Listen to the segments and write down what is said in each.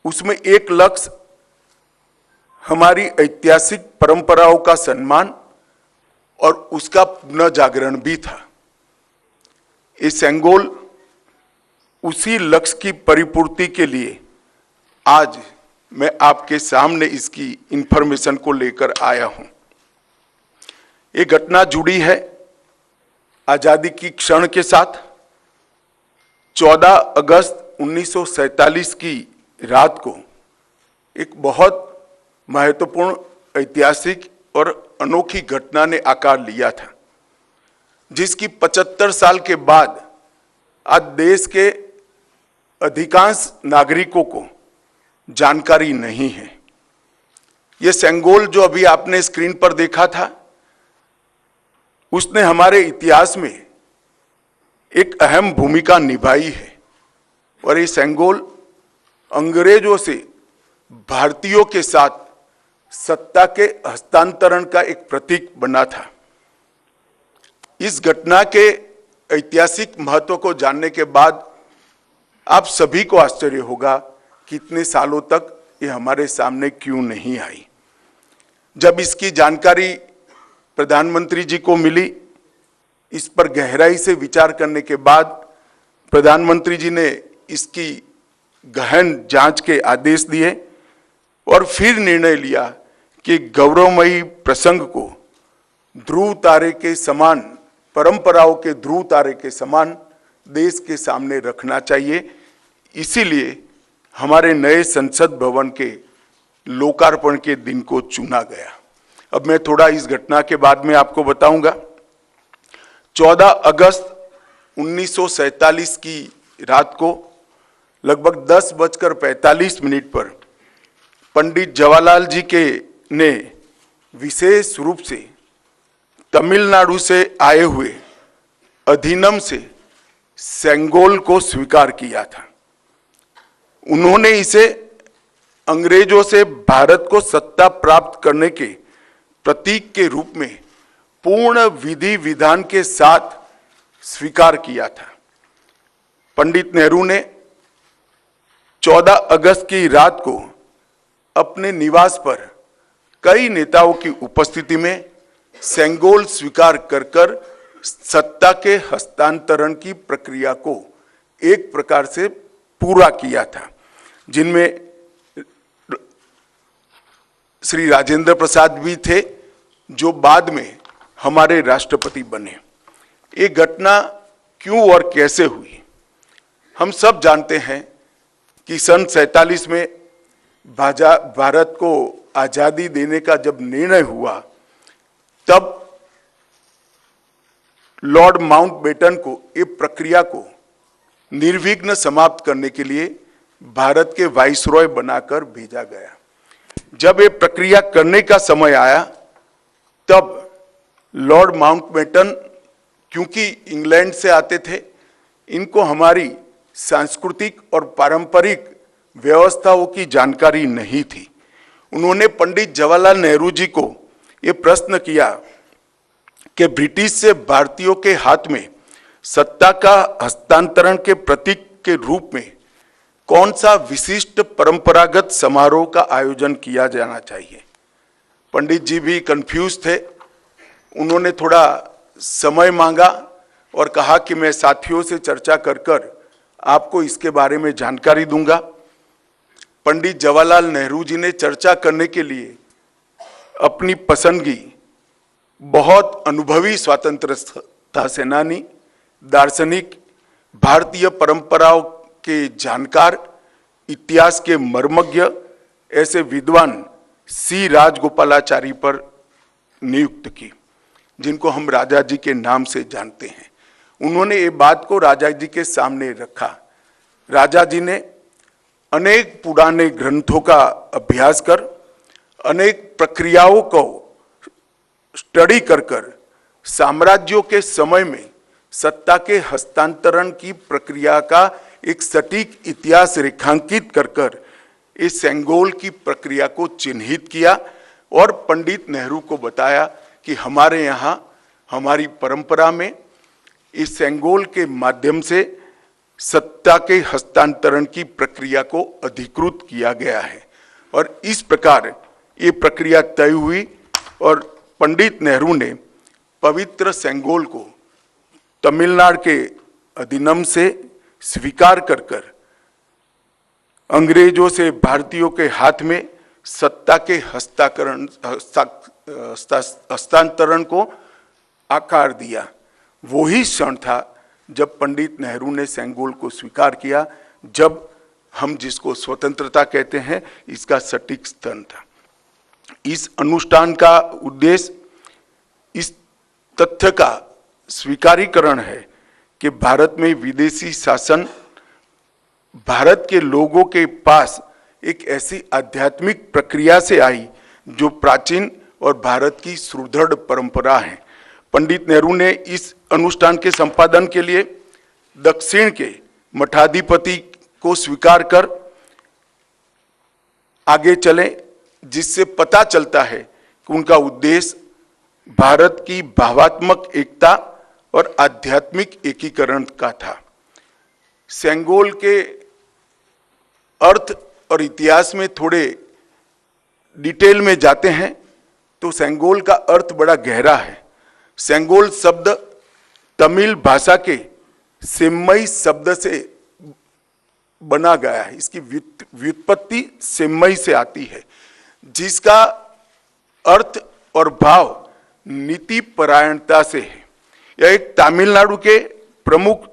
उसमें एक लक्ष्य हमारी ऐतिहासिक परंपराओं का सम्मान और उसका पुनः जागरण भी था। ये सेंगोल उसी लक्ष्य की परिपूर्ति के लिए आज मैं आपके सामने इसकी इंफॉर्मेशन को लेकर आया हूं। ये घटना जुड़ी है आजादी की क्षण के साथ। 14 अगस्त 1947 की रात को एक बहुत महत्वपूर्ण ऐतिहासिक और अनोखी घटना ने आकार लिया था, जिसकी 75 साल के बाद आज देश के अधिकांश नागरिकों को जानकारी नहीं है। यह सेंगोल जो अभी आपने स्क्रीन पर देखा था, उसने हमारे इतिहास में एक अहम भूमिका निभाई है और ये सेंगोल अंग्रेजों से भारतीयों के साथ सत्ता के हस्तांतरण का एक प्रतीक बना था। इस घटना के ऐतिहासिक महत्व को जानने के बाद आप सभी को आश्चर्य होगा कि इतने सालों तक ये हमारे सामने क्यों नहीं आई। जब इसकी जानकारी प्रधानमंत्री जी को मिली, इस पर गहराई से विचार करने के बाद प्रधानमंत्री जी ने इसकी गहन जांच के आदेश दिए और फिर निर्णय लिया कि गौरवमयी प्रसंग को ध्रुव तारे के समान, परंपराओं के ध्रुव तारे के समान देश के सामने रखना चाहिए। इसीलिए हमारे नए संसद भवन के लोकार्पण के दिन को चुना गया। अब मैं थोड़ा इस घटना के बाद में आपको बताऊंगा। 14 अगस्त 1947 की रात को लगभग 10:45 पर पंडित जवाहरलाल जी के ने विशेष रूप से तमिलनाडु से आए हुए अधिनम से सेंगोल को स्वीकार किया था। उन्होंने इसे अंग्रेजों से भारत को सत्ता प्राप्त करने के प्रतीक के रूप में पूर्ण विधि विधान के साथ स्वीकार किया था। पंडित नेहरू ने 14 अगस्त की रात को अपने निवास पर कई नेताओं की उपस्थिति में सेंगोल स्वीकार कर सत्ता के हस्तांतरण की प्रक्रिया को एक प्रकार से पूरा किया था, जिनमें श्री राजेंद्र प्रसाद भी थे, जो बाद में हमारे राष्ट्रपति बने। ये घटना क्यों और कैसे हुई, हम सब जानते हैं कि सन 47 में भारत को आजादी देने का जब निर्णय हुआ, तब लॉर्ड माउंटबेटन को ये प्रक्रिया को निर्विघ्न समाप्त करने के लिए भारत के वाइसरॉय बनाकर भेजा गया। जब ये प्रक्रिया करने का समय आया, तब लॉर्ड माउंटबेटन क्योंकि इंग्लैंड से आते थे, इनको हमारी सांस्कृतिक और पारंपरिक व्यवस्थाओं की जानकारी नहीं थी। उन्होंने पंडित जवाहरलाल नेहरू जी को ये प्रश्न किया कि ब्रिटिश से भारतीयों के हाथ में सत्ता का हस्तांतरण के प्रतीक के रूप में कौन सा विशिष्ट परंपरागत समारोह का आयोजन किया जाना चाहिए। पंडित जी भी कंफ्यूज थे। उन्होंने थोड़ा समय मांगा और कहा कि मैं साथियों से चर्चा कर आपको इसके बारे में जानकारी दूंगा। पंडित जवाहरलाल नेहरू जी ने चर्चा करने के लिए अपनी पसंदगी बहुत अनुभवी स्वतंत्रता सेनानी, दार्शनिक, भारतीय परंपराओं के जानकार, इतिहास के मर्मज्ञ ऐसे विद्वान सी राजगोपालाचारी पर नियुक्त की, जिनको हम राजा जी के नाम से जानते हैं। उन्होंने ये बात को राजा जी के सामने रखा। राजा जी ने अनेक पुराने ग्रंथों का अभ्यास कर, अनेक प्रक्रियाओं को स्टडी कर साम्राज्यों के समय में सत्ता के हस्तांतरण की प्रक्रिया का एक सटीक इतिहास रेखांकित कर इस सेंगोल की प्रक्रिया को चिन्हित किया और पंडित नेहरू को बताया कि हमारे यहाँ हमारी परंपरा में इस सेंगोल के माध्यम से सत्ता के हस्तांतरण की प्रक्रिया को अधिकृत किया गया है और इस प्रकार ये प्रक्रिया तय हुई और पंडित नेहरू ने पवित्र सेंगोल को तमिलनाडु के अधिनियम से स्वीकार कर अंग्रेजों से भारतीयों के हाथ में सत्ता के हस्तांतरण को आकार दिया। वही क्षण था जब पंडित नेहरू ने सेंगोल को स्वीकार किया, जब हम जिसको स्वतंत्रता कहते हैं इसका सटीक स्थान था। इस अनुष्ठान का उद्देश्य इस तथ्य का स्वीकारीकरण है कि भारत में विदेशी शासन भारत के लोगों के पास एक ऐसी आध्यात्मिक प्रक्रिया से आई जो प्राचीन और भारत की सुदृढ़ परंपरा है। पंडित नेहरू ने इस अनुष्ठान के संपादन के लिए दक्षिण के मठाधिपति को स्वीकार कर आगे चले, जिससे पता चलता है कि उनका उद्देश्य भारत की भावात्मक एकता और आध्यात्मिक एकीकरण का था। सेंगोल के अर्थ और इतिहास में थोड़े डिटेल में जाते हैं तो सेंगोल का अर्थ बड़ा गहरा है। सेंगोल शब्द तमिल भाषा के सेम्मई शब्द से बना गया है। इसकी व्युत्पत्ति सेम्मई से आती है, जिसका अर्थ और भाव नीति परायणता से है। यह एक तमिलनाडु के प्रमुख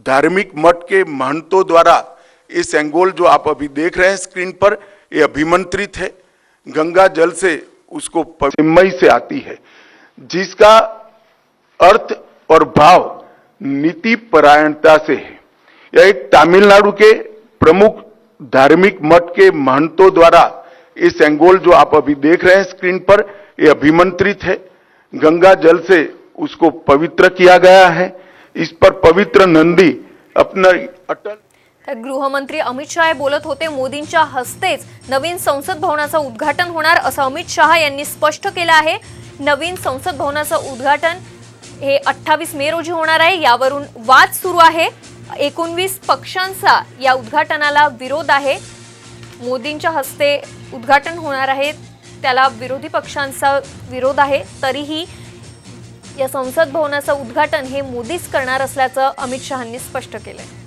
धार्मिक मठ के महंतों द्वारा ये सेंगोल जो आप अभी देख रहे हैं स्क्रीन पर, ये अभिमंत्रित है। गंगा जल से उसको सेम्मई से आती है, जिसका अर्थ और भाव नीति परायणता से है। यह एक तमिलनाडु के प्रमुख धार्मिक मठ के महंतों द्वारा ये सेंगोल जो आप अभी देख रहे हैं स्क्रीन पर, ये अभिमंत्रित है। गंगा जल से उसको पवित्र किया गया है। इस पर पवित्र नंदी अपना अटल। गृहमंत्री अमित शहा बोलत होते। मोदींच्या हस्तेच नवीन संसद भवनाचं उद्घाटन होणार असं अमित शहा यांनी स्पष्ट केलं आहे। नवीन संसद भवनाचं उद्घाटन हे 28 मे रोजी होणार आहे। यावरून वाद सुरू आहे। 19 पक्षांचा या उद्घाटनाला विरोध आहे। मोदींच्या हस्ते उद्घाटन होणार आहे, त्याला विरोधी पक्षांचा विरोध आहे। तरीही या संसद भवनाचं उद्घाटन हे मोदीच करणार असल्याचं अमित शहांनी स्पष्ट केलंय।